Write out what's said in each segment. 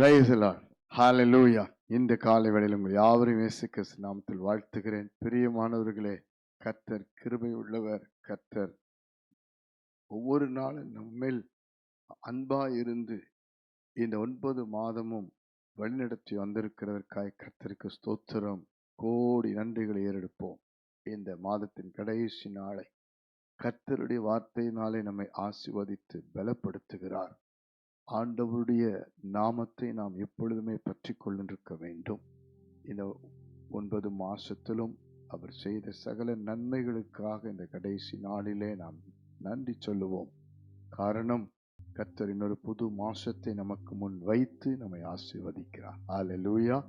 Praise the Lord. Hallelujah. இந்த காலை வேளையில் உங்கள் யாவரையும் இயேசு கிறிஸ்து நாமத்தில் வாழ்த்துகிறேன். பிரியமானவர்களே, கர்த்தர் கிருபை உள்ளவர். கர்த்தர் ஒவ்வொரு நாளும் நம்மேல் அன்பா இருந்து இந்த 9 மாதமும் வழிநடத்தி வந்திருக்கிறதற்காக கர்த்தருக்கு ஸ்தோத்திரம். கோடி நன்றிகளை ஏறெடுப்போம். இந்த மாதத்தின் கடைசி நாளை கர்த்தருடைய வார்த்தையினாலே நம்மை ஆசீர்வதித்து பலப்படுத்துகிறார். ஆண்டவருடைய நாமத்தை நாம் எப்பொழுதுமே பற்றி கொண்டிருக்க வேண்டும். இந்த 9 மாசத்திலும் அவர் செய்த சகல நன்மைகளுக்காக இந்த கடைசி நாளிலே நாம் நன்றி சொல்லுவோம். காரணம், கர்த்தர் இன்னொரு புது மாசத்தை நமக்கு முன் வைத்து நம்மை ஆசீர்வதிக்கிறார். ஹல்லேலூயா.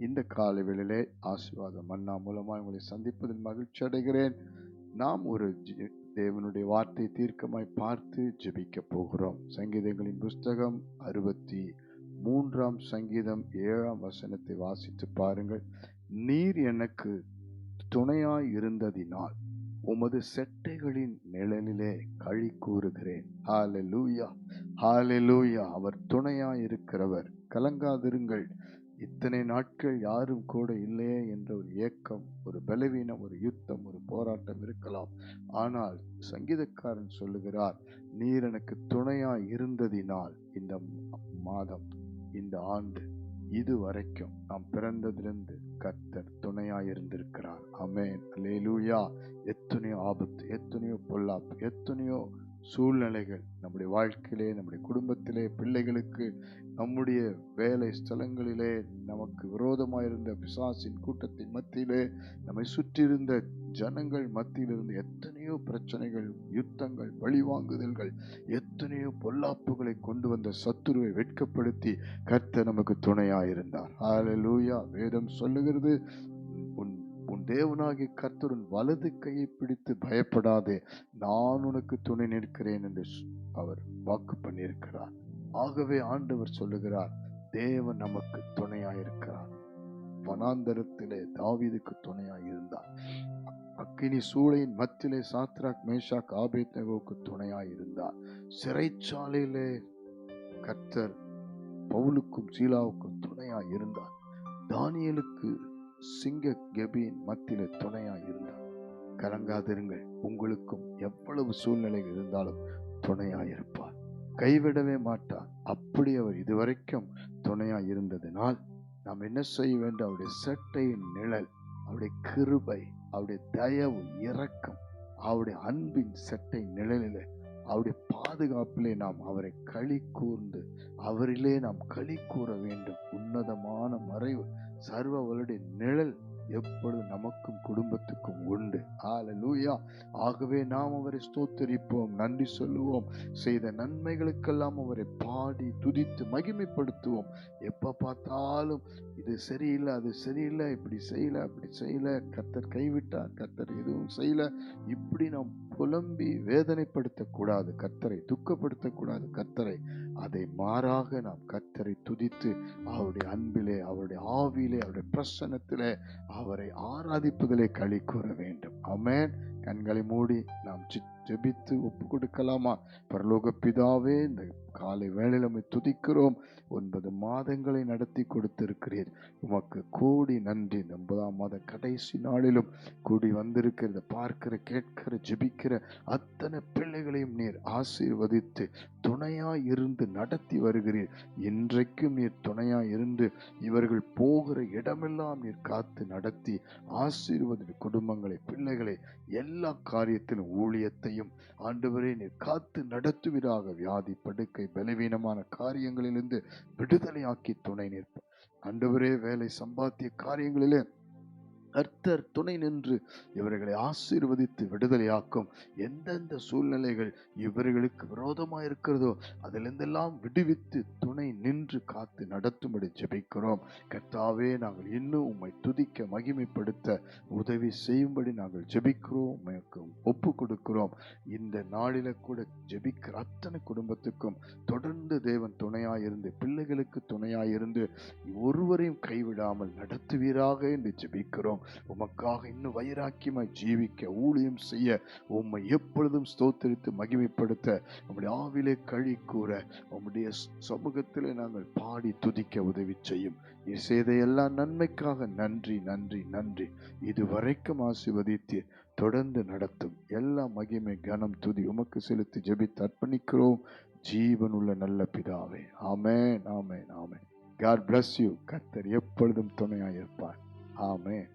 இந்த காலை வேளையிலே ஆசீர்வாத மன்னா மூலமாக உங்களை சந்திப்பதில் மகிழ்ச்சி அடைகிறேன். நாம் ஒரு தேவனுடைய வார்த்தையை தீர்க்கமாய் பார்த்து ஜெபிக்க போகிறோம். சங்கீதங்களின் புஸ்தகம் 63ஆம் சங்கீதம் 7ஆம் வசனத்தை வாசித்து பாருங்கள். நீர் எனக்கு துணையாய் இருந்ததினால் உமது செட்டைகளின் நிழலிலே களி கூறுகிறேன். ஹல்லேலூயா, ஹல்லேலூயா. அவர் துணையாய் இருக்கிறவர். கலங்காதிருங்கள். இத்தனை நாட்கள் யாரும் கூட இல்லையே என்ற ஒரு ஏக்கம், ஒரு பலவீனம், ஒரு யுத்தம், ஒரு போராட்டம் இருக்கலாம். ஆனால் சங்கீதக்காரன் சொல்லுகிறார், நீர் எனக்கு துணையாய் இருந்ததினால் இந்த மாதம், இந்த ஆண்டு, இது வரைக்கும் நாம் பிறந்ததிலிருந்து கர்த்தர் துணையாய் இருந்திருக்கிறார். ஆமென், அல்லேலூயா. எத்தனையோ ஆபத்து, எத்தனையோ பொல்லாப்பு, எத்தனையோ சூழ்நிலைகள் நம்முடைய வாழ்க்கையிலே, நம்முடைய குடும்பத்திலே, பிள்ளைகளுக்கு, நம்முடைய வேலை ஸ்தலங்களிலே, நமக்கு விரோதமாயிருந்த பிசாசின் கூட்டத்தின் மத்தியிலே, நம்மை சுற்றியிருந்த ஜனங்கள் மத்தியிலிருந்து எத்தனையோ பிரச்சனைகள், யுத்தங்கள், பழிவாங்குதல்கள், எத்தனையோ பொல்லாப்புகளை கொண்டு வந்த சத்துருவை வெட்கப்படுத்தி கர்த்தர் நமக்கு துணையாயிருந்தார். ஹல்லேலூயா. வேதம் சொல்லுகிறது, உன் தேவனாகிய கர்த்தர் உன் வலது கையை பிடித்து பயப்படாதே, நான் உனக்கு துணை நிற்கிறேன் என்று அவர் வாக்கு பண்ணியிருக்கிறார். ஆகவே ஆண்டவர் சொல்லுகிறார், தேவன் நமக்கு துணையாயிருக்கிறார். வனாந்தரத்திலே தாவீதுக்கு துணையாயிருந்தார். அக்கினி சூளையின் மத்தியிலே சாத்ராக், மேஷாக், ஆபேத்நேகோவுக்கு துணையாயிருந்தார். சிறைச்சாலையிலே கர்த்தர் பவுலுக்கும் சீலாவுக்கும் துணையாயிருந்தார். தானியேலுக்கு சிங்க கெபியின் மத்தியிலே துணையாயிருந்தார். கலங்காதிருங்கள். உங்களுக்கும் எவ்வளவு சூழ்நிலைகள் இருந்தாலும் துணையாயிருப்பார். கைவிடவே மாட்டார். அப்படி அவர் இதுவரைக்கும் துணையாய் இருந்ததினால் நாம் என்ன செய்ய வேண்டும்? அவருடைய சட்டையின் நிழல், அவருடைய கிருபை, அவருடைய தயவு, இரக்கம், அவருடைய அன்பின் சட்டை நிழலிலே, அவருடைய பாதுகாப்பிலே நாம் அவரை களி கூர்ந்து அவரிலே நாம் களி கூற வேண்டும். உன்னதமான மறைவு, சர்வ அவருடைய நிழல் எப்பொழுது நமக்கும் குடும்பத்துக்கும் உண்டு. ஹல்லேலூயா. ஆகவே நாம் அவரை ஸ்தோத்திரிப்போம், நன்றி சொல்லுவோம். செய்த நன்மைகளுக்கெல்லாம் அவரை பாடி துதித்து மகிமைப்படுத்துவோம். எப்ப பார்த்தாலும் இது சரியில்லை, அது சரியில்லை, இப்படி செய்யல, அப்படி செய்யல, கர்த்தர் கைவிட்டார், கர்த்தர் எதுவும் செய்யல, இப்படி நாம் புலம்பி வேதனைப்படுத்தக்கூடாது, கர்த்தரை துக்கப்படுத்தக்கூடாது. கர்த்தரை அதை மாறாக நாம் கர்த்தரை துதித்து அவருடைய அன்பிலே, அவருடைய ஆவியிலே, அவருடைய பிரசன்னத்திலே அவரை ஆராதிப்பதிலே களி கூற வேண்டும். ஆமென். கண்களை மூடி நாம் ஜெபித்து ஒப்பு கொடுக்கலாமா? பரலோக பிதாவே, இந்த காலை வேளையில் நம்மை துதிக்கிறோம். 9 மாதங்களை நடத்தி கொடுத்திருக்கிறீர். உமக்கு கோடி நன்றி. இந்த 9ஆம் மாத கடைசி நாளிலும் கூடி வந்திருக்கிற, பார்க்கிற, கேட்கிற, ஜெபிக்கிற அத்தனை பிள்ளைகளையும் நீர் ஆசீர்வதித்து துணையாய் இருந்து நடத்தி வருகிறீர். இன்றைக்கும் நீர் துணையாய் இருந்து இவர்கள் போகிற இடமெல்லாம் நீர் காத்து நடத்தி ஆசீர்வதி குடும்பங்களை, பிள்ளைகளை, எல்லா காரியத்திலும் ஊழியத்தையும் ஆண்டவரே நீர் காத்து நடத்துவீராக. வியாதி, படுக்கை, பலவீனமான காரியங்களிலிருந்து விடுதலையாக்கி துணை நிற்ப ஆண்டவரே. வேலை, சம்பாத்திய காரியங்களிலே கர்த்தர் துணை நின்று இவர்களை ஆசீர்வதித்து விடுதலையாக்கும். எந்தெந்த சூழ்நிலைகள் இவர்களுக்கு விரோதமாக இருக்கிறதோ அதிலிருந்தெல்லாம் விடுவித்து துணை நின்று காத்து நடத்தும்படி ஜெபிக்கிறோம். கர்த்தாவே, நாங்கள் இன்னும் உம்மை துதிக்க, மகிமைப்படுத்த உதவி செய்யும்படி நாங்கள் ஜெபிக்கிறோம், உமக்கு ஒப்பு கொடுக்கிறோம். இந்த நாளில கூட ஜெபிக்கிற அத்தனை குடும்பத்துக்கும் தொடர்ந்து தேவன் துணையாயிருந்து, பிள்ளைகளுக்கு துணையாயிருந்து ஒருவரையும் கைவிடாமல் நடத்துவீராக என்று ஜெபிக்கிறோம். உமக்காக இன்னும் வைராக்கியமாய் ஜீவிக்க, ஊழியம் செய்ய, உம்மை எப்பொழுதும் ஸ்தோத்திரித்து மகிமைப்படுத்த, உம்முடைய ஆவிலே களி கூற, உம்முடைய சமூகத்திலே நாங்கள் பாடி துதிக்க உதவி செய்யும். நீ செய்த எல்லா நன்மைக்காக நன்றி, நன்றி, நன்றி. இதுவரைக்கும் ஆசீர்வதித்து தொடர்ந்து நடத்தும். எல்லா மகிமை கனம் துதி உமக்கு செலுத்தி ஜெபித்து அர்ப்பணிக்கிறோம் ஜீவனுள்ள நல்ல பிதாவே. ஆமென், ஆமென், ஆமென். God bless you. கர்த்தர் எப்பொழுதும் துணையாயிருப்பார். ஆமென்.